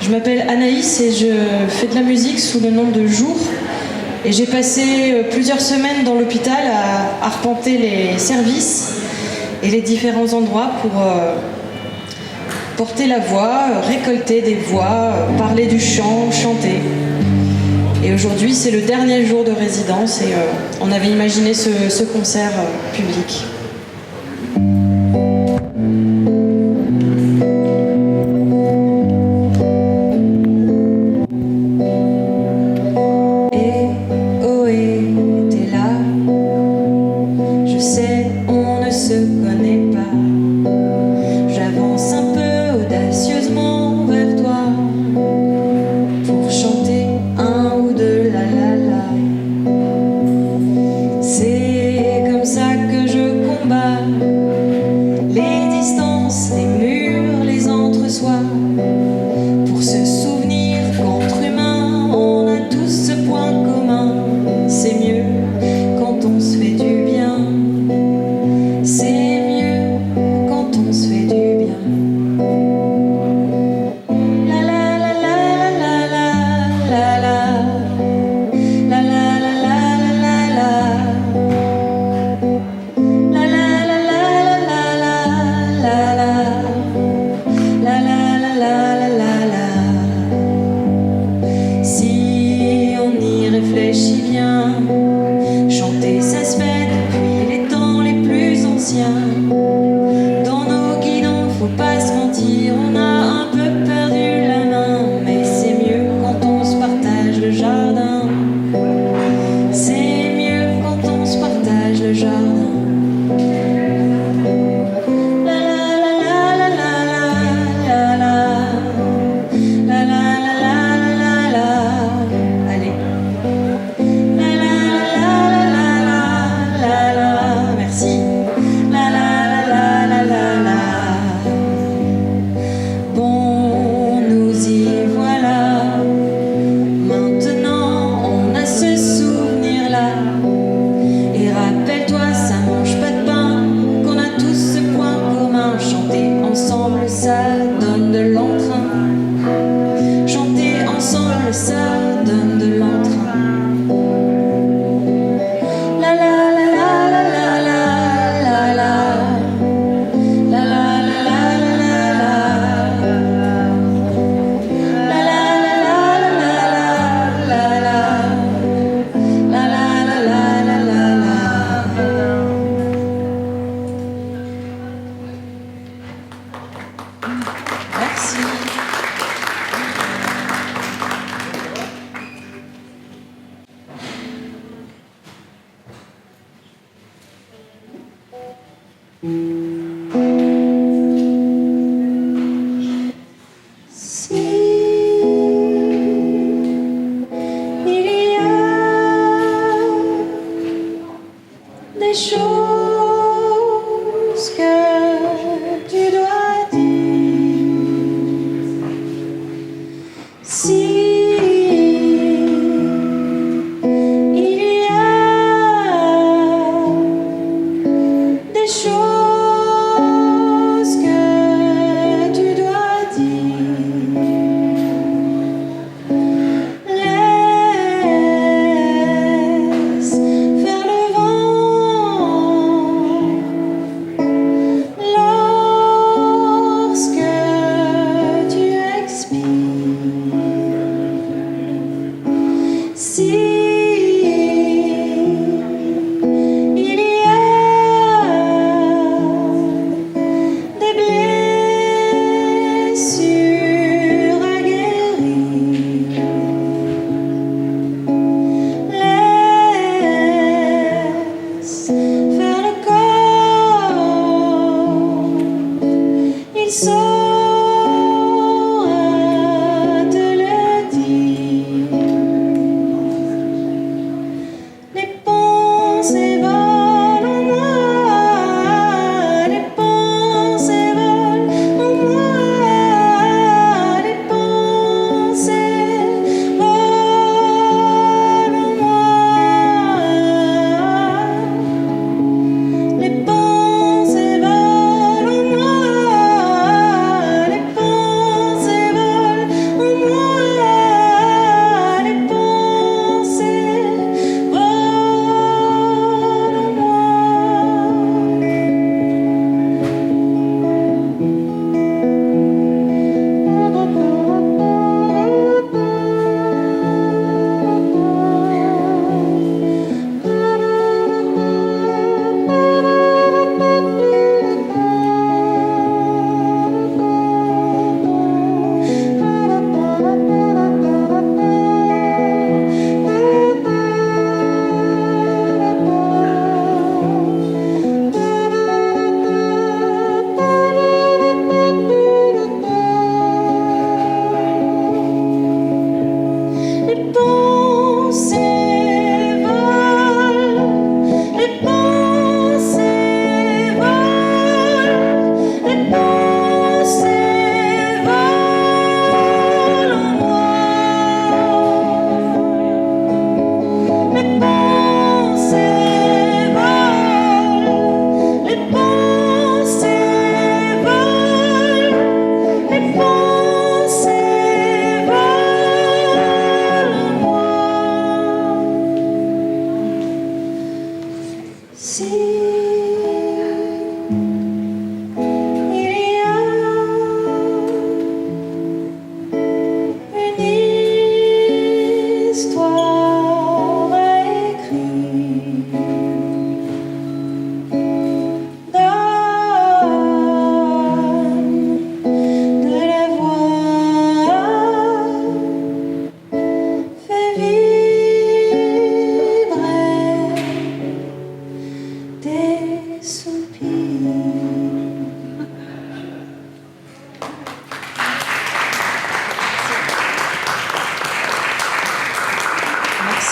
Je m'appelle Anaïs et je fais de la musique sous le nom de Jour. Et j'ai passé plusieurs semaines dans l'hôpital à arpenter les services et les différents endroits pour porter la voix, récolter des voix, parler du chant, chanter. Et aujourd'hui, c'est le dernier jour de résidence et on avait imaginé ce concert public. J'avance un peu audacieusement vers toi pour chanter un ou deux la la la. C'est comme ça que je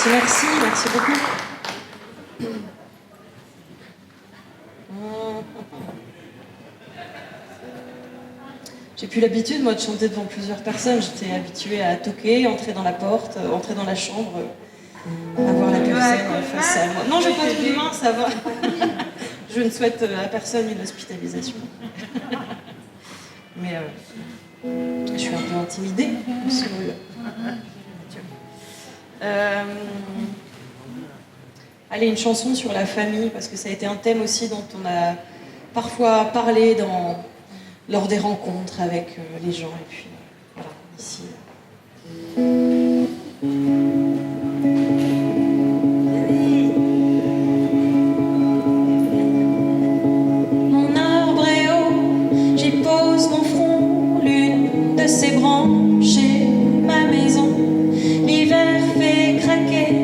Merci beaucoup. J'ai plus l'habitude, moi, de chanter devant plusieurs personnes. J'étais habituée à toquer, entrer dans la porte, entrer dans la chambre, avoir la personne face à moi. Non, je n'ai pas de main, ça va. Je ne souhaite à personne une hospitalisation. Mais je suis un peu intimidée de ce rôle. Allez, une chanson sur la famille, parce que ça a été un thème aussi dont on a parfois parlé lors des rencontres avec les gens. Et puis, voilà, ici. Mon arbre est haut, j'y pose mon front, l'une de ses branches est ma maison. L'hiver fait craquer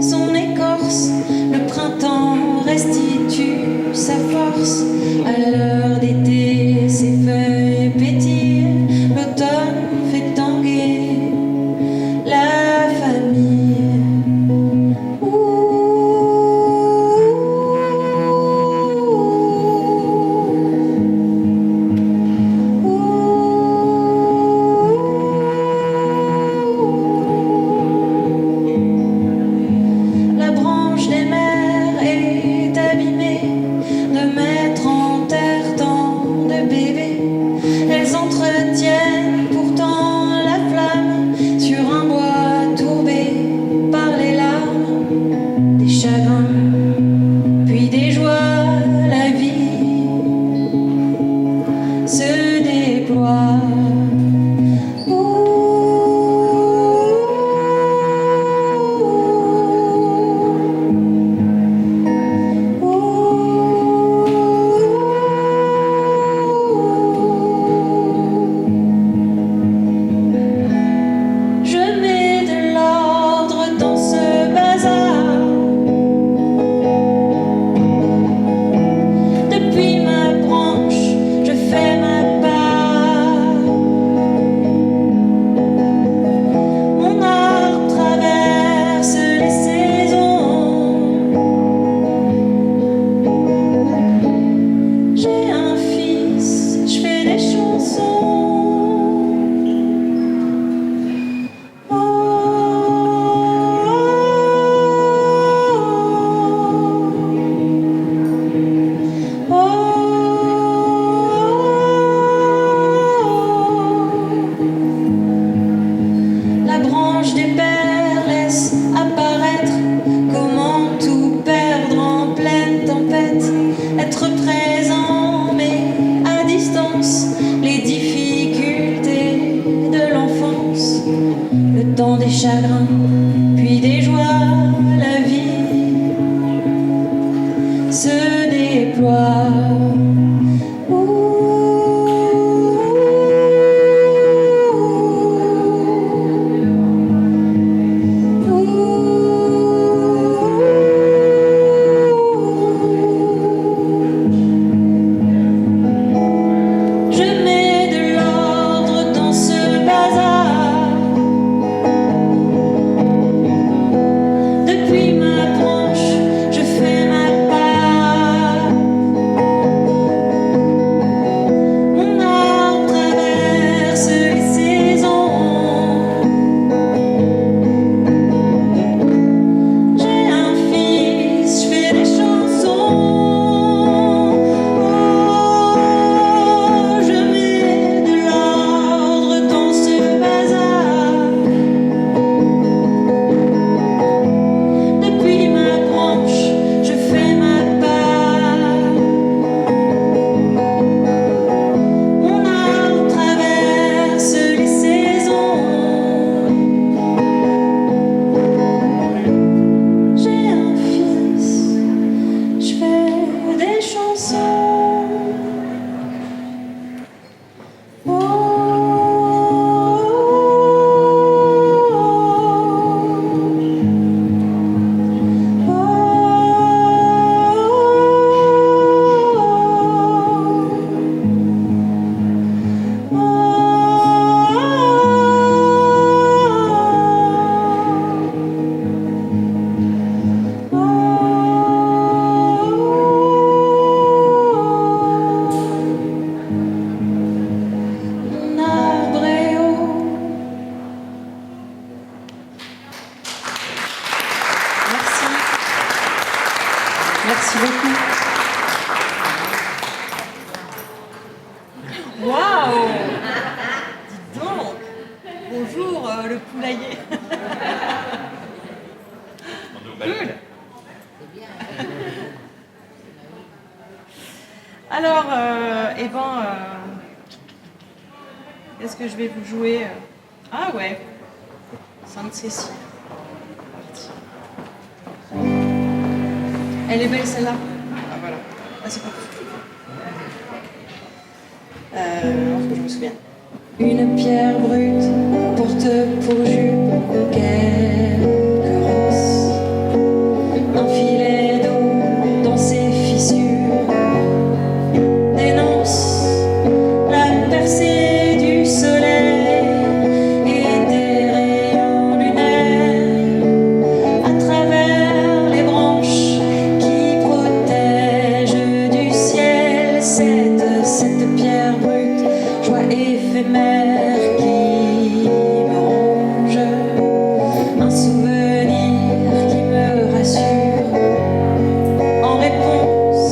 son écorce, le printemps restitue sa force. À l'heure d'été, ses feuilles pétillent, l'automne fait tanguer la famille. La branche des mers est abîmée de mettre en terre tant de bébés. Elles entretiennent pourtant la flamme sur un bois tourbé par les larmes, des chagrins, puis des joies. La vie se déploie. Je mets de l'ordre dans ce bazar. Depuis ma branche, je fais ma part. Mon arbre traverse les saisons. J'ai un fils, je fais des chansons. La branche des pères laisse apparaître comment tout perdre en pleine tempête. Être présent mais à distance, les difficultés de l'enfance, le temps des chagrins, puis des joies. La vie se déploie. Je mets de l'ordre dans ce bazar. le poulailler. Alors, qu'est-ce que je vais vous jouer? Ah ouais, Sainte-Cécile. Elle est belle celle-là. Ah voilà. Ah c'est parti. Alors que je me souviens. Une pierre brute porte pour jupe quelques rosses. Un filet d'eau dans ses fissures dénonce la percée du soleil et des rayons lunaires à travers les branches qui protègent du ciel cette pierre brute, joie éphémère qui me ronge, un souvenir qui me rassure en réponse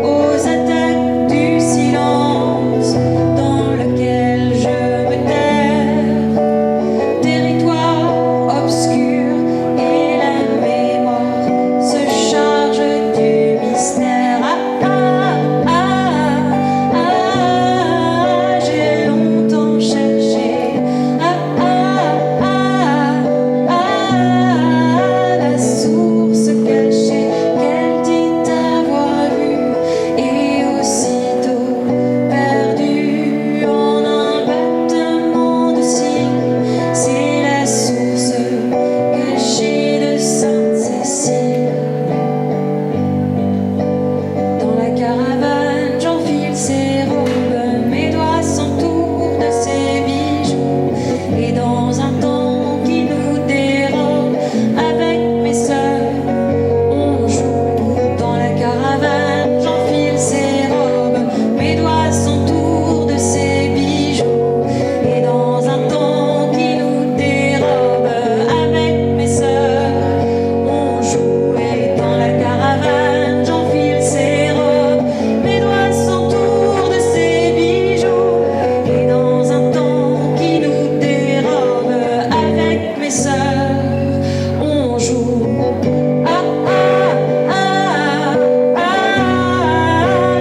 aux attaques du silence dans lequel je me terre, territoire obscur et la mémoire se charge du mystère. J'ai longtemps cherché la source cachée qu'elle dit avoir vue et aussitôt perdue en un battement de cils. C'est la source cachée de Sainte-Cécile. Dans la caravane, j'enfile ses robes, mes doigts s'entourent de ses bijoux. Et dans un temps qui nous dérobe, avec mes sœurs, on joue. Dans la caravane, j'enfile ses robes, mes doigts s'entourent de ses bijoux. Et dans un temps qui nous dérobe, avec mes sœurs, on joue. Et dans la caravane, j'enfile ses robes, mes doigts s'entourent de ses bijoux. Et dans un temps qui nous dérobe, avec mes sœurs, on joue.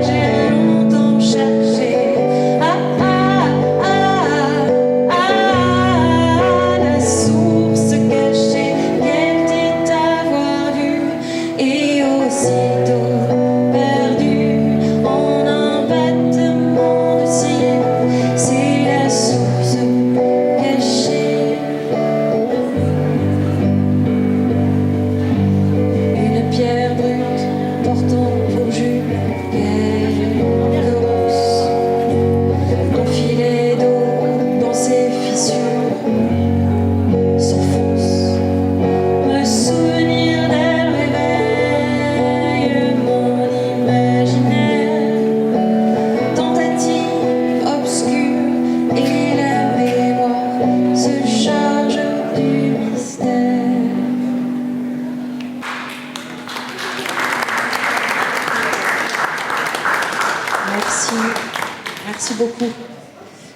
J'ai longtemps cherché la source cachée qu'elle dit avoir vue et aussitôt perdue en un battement de cils. C'est la source cachée. Une pierre brute portant pour jupe quelques ronces. Un filet d'eau dans ses fissures s'enfonce. Me souvenir d'elle réveille mon imaginaire. Tentative obscure et la mémoire se charge du mystère. Merci, merci beaucoup.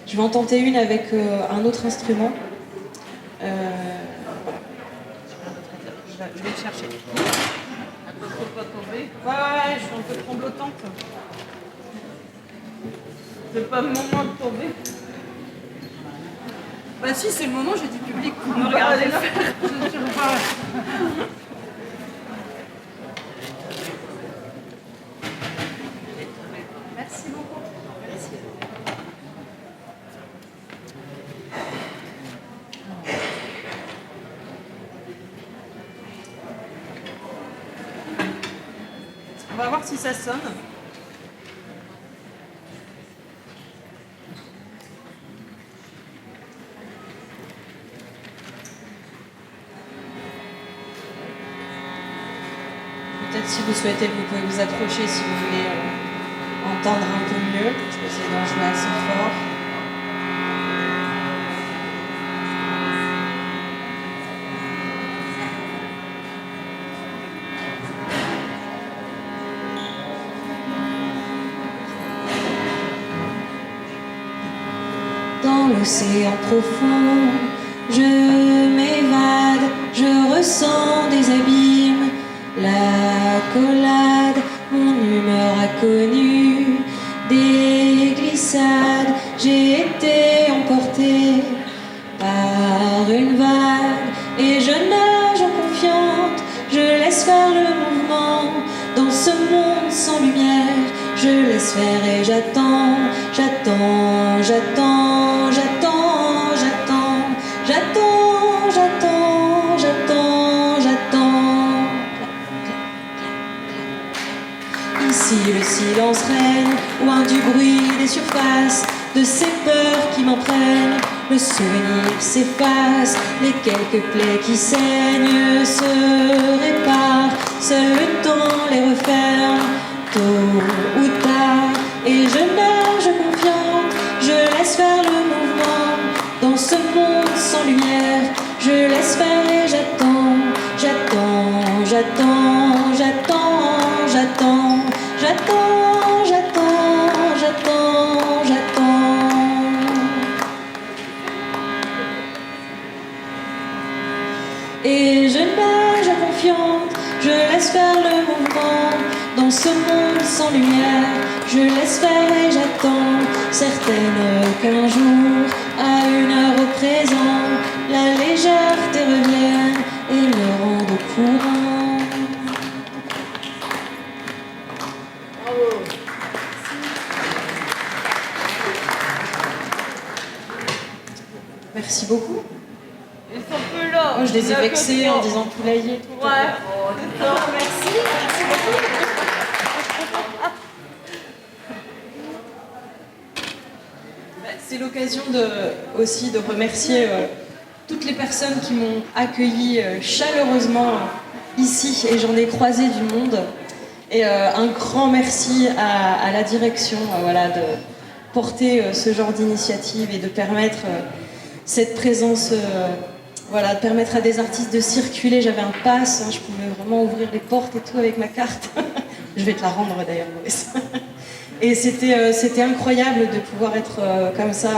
Je vais en tenter une avec un autre instrument. Je vais le chercher. Faut pas tomber. Ouais, je suis un peu tremblotante. C'est pas le moment de tomber. Bah si, c'est le moment, j'ai du public pour me regarder là. Merci beaucoup. Merci. On va voir si ça sonne. Peut-être si vous souhaitez, vous pouvez vous approcher si vous voulez entendre un peu mieux. Je vais essayer d'en jouer assez fort. Dans l'océan profond, je m'évade, je ressens des abîmes, l'accolade, mon humeur a connu des glissades, j'ai été emportée par une vague et je nage en confiante, je laisse faire le mouvement dans ce monde sans lumière, je laisse faire et j'attends, j'attends, j'attends, j'attends, j'attends, j'attends, j'attends, j'attends, j'attends. Ici le silence règne, loin du bruit des surfaces, de ces peurs qui m'entraînent, le souvenir s'efface, les quelques plaies qui saignent se réparent, seul le temps les referme, tôt ou tard, et je nage confiante, je laisse faire le mouvement, dans ce monde sans lumière, je laisse faire et j'attends, j'attends, j'attends, j'attends, j'attends, j'attends, j'attends, j'attends, j'attends. Et je nage confiante, je laisse faire le mouvement, dans ce monde sans lumière, je laisse faire et j'attends, certaine qu'un jour, à une heure au présent, la légèreté revienne et me rende au courant. Merci beaucoup. Ils sont peu là. Moi, je les ai vexés en disant poulailler. Ouais. D'accord, merci. Merci beaucoup. C'est l'occasion aussi de remercier toutes les personnes qui m'ont accueilli chaleureusement ici, et j'en ai croisé du monde. Et un grand merci à la direction voilà, de porter ce genre d'initiative et de permettre cette présence, voilà, de permettre à des artistes de circuler. J'avais un pass, hein, je pouvais vraiment ouvrir les portes et tout avec ma carte. Je vais te la rendre d'ailleurs, Maurice. Et c'était incroyable de pouvoir être comme ça,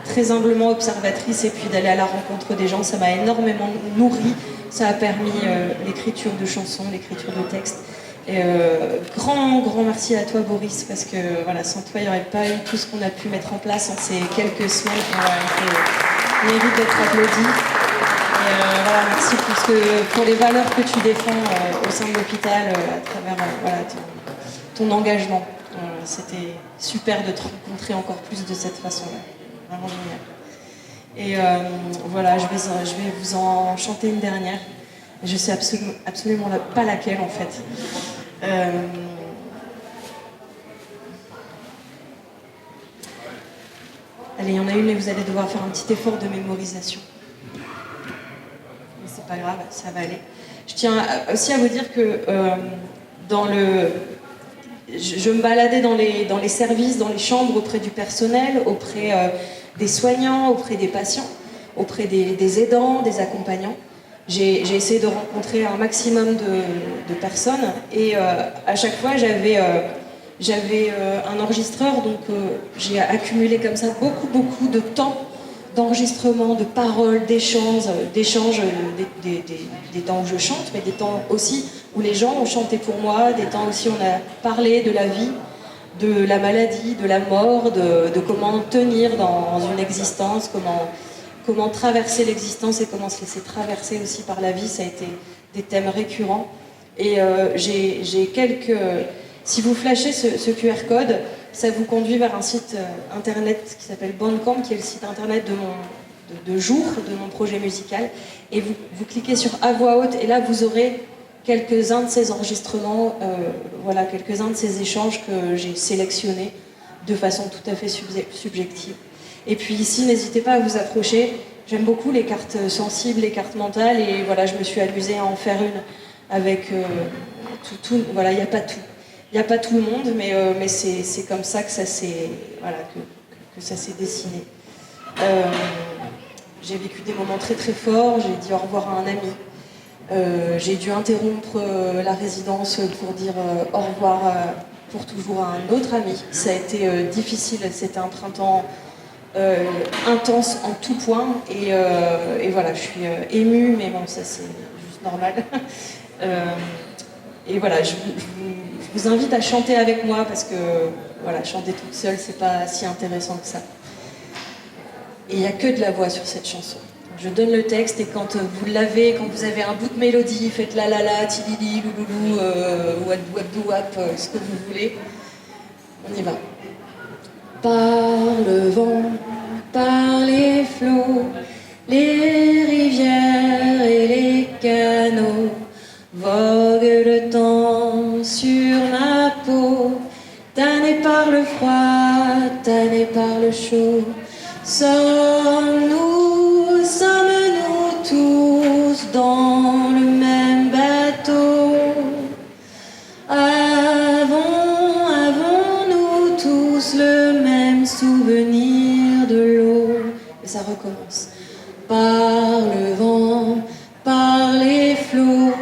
très humblement observatrice, et puis d'aller à la rencontre des gens. Ça m'a énormément nourri, ça a permis l'écriture de chansons, l'écriture de textes. Et grand merci à toi, Boris, parce que voilà, sans toi il n'y aurait pas eu tout ce qu'on a pu mettre en place en ces quelques semaines. Il mérite d'être applaudi. Et voilà, merci pour les valeurs que tu défends au sein de l'hôpital à travers voilà, ton engagement. C'était super de te rencontrer encore plus de cette façon-là. Vraiment génial. Et voilà, je vais vous en chanter une dernière. Je sais absolument pas laquelle en fait. Allez, il y en a une et vous allez devoir faire un petit effort de mémorisation. Mais c'est pas grave, ça va aller. Je tiens aussi à vous dire que je me baladais dans les services, dans les chambres, auprès du personnel, auprès des soignants, auprès des patients, auprès des aidants, des accompagnants. J'ai essayé de rencontrer un maximum de personnes, et à chaque fois j'avais un enregistreur, donc j'ai accumulé comme ça beaucoup de temps d'enregistrement, de paroles, d'échanges, des temps où je chante, mais des temps aussi où les gens ont chanté pour moi, des temps aussi où on a parlé de la vie, de la maladie, de la mort, de comment tenir dans une existence, comment traverser l'existence et comment se laisser traverser aussi par la vie. Ça a été des thèmes récurrents. Et j'ai quelques... Si vous flashez ce QR code, ça vous conduit vers un site internet qui s'appelle Bandcamp, qui est le site internet de jour de mon projet musical. Et vous cliquez sur « À voix haute » et là vous aurez quelques-uns de ces enregistrements, voilà, quelques-uns de ces échanges que j'ai sélectionnés de façon tout à fait subjective. Et puis ici, n'hésitez pas à vous approcher. J'aime beaucoup les cartes sensibles, les cartes mentales, et voilà, je me suis amusée à en faire une avec tout. Voilà, il n'y a pas tout. Il n'y a pas tout le monde, mais c'est comme ça que ça s'est voilà, que ça s'est dessiné. J'ai vécu des moments très forts, j'ai dit au revoir à un ami. J'ai dû interrompre la résidence pour dire au revoir pour toujours à un autre ami. Ça a été difficile, c'était un printemps intense en tout point. Et voilà, je suis émue, mais bon, ça c'est juste normal. Et voilà, je vous invite à chanter avec moi parce que voilà, chanter toute seule, c'est pas si intéressant que ça. Et il n'y a que de la voix sur cette chanson. Je donne le texte et quand vous l'avez, quand vous avez un bout de mélodie, faites la la la, tilili, louloulou, wadou wadou wap, ce que vous voulez. On y va. Par le vent, par les flots, les rivières et les canaux, vogue le temps sur ma peau, tanné par le froid, tanné par le chaud. Sommes-nous tous dans le même bateau? Avons-nous tous le même souvenir de l'eau? Et ça recommence. Par le vent, par les flots,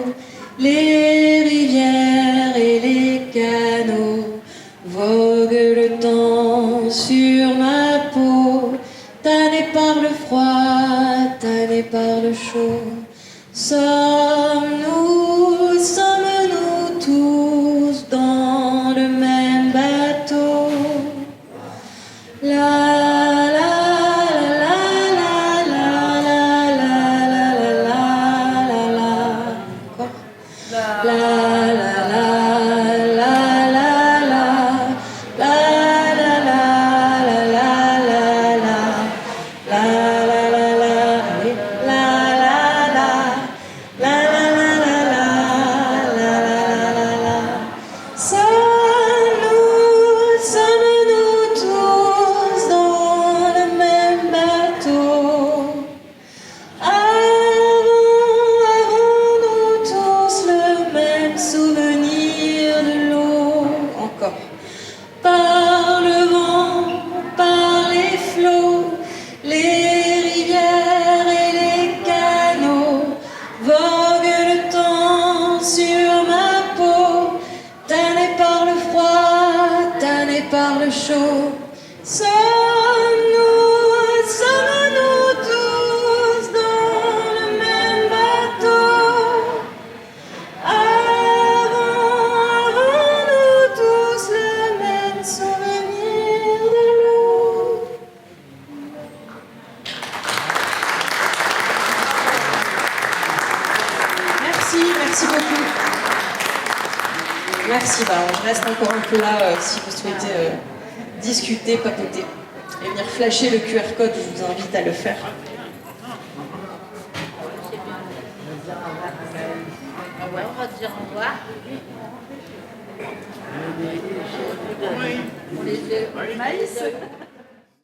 les rivières et les canaux, vogue le temps sur ma peau, tanné par le froid, tanné par le chaud. Sommes-nous tous dans le même bateau? La la la la la la la la la la la. Encore. La la la la la la la la la la la la. La la la la, allez, la la la, la la la la la, la la la la. Sommes-nous tous dans le même bateau? Avons-nous tous le même souvenir de l'eau? Encore. Par le vent, par les flots, les rivières et les canaux, vogue le temps sur ma peau, tanné par le froid, tanné par le chaud. Sommes-nous tous dans le même bateau? Avons-nous tous le même souvenir de l'eau? Merci beaucoup. Merci, je reste encore un peu là si vous souhaitez discuter, papoter et venir flasher le QR code, je vous invite à le faire. Ouais, on va te dire au revoir. On les maïs.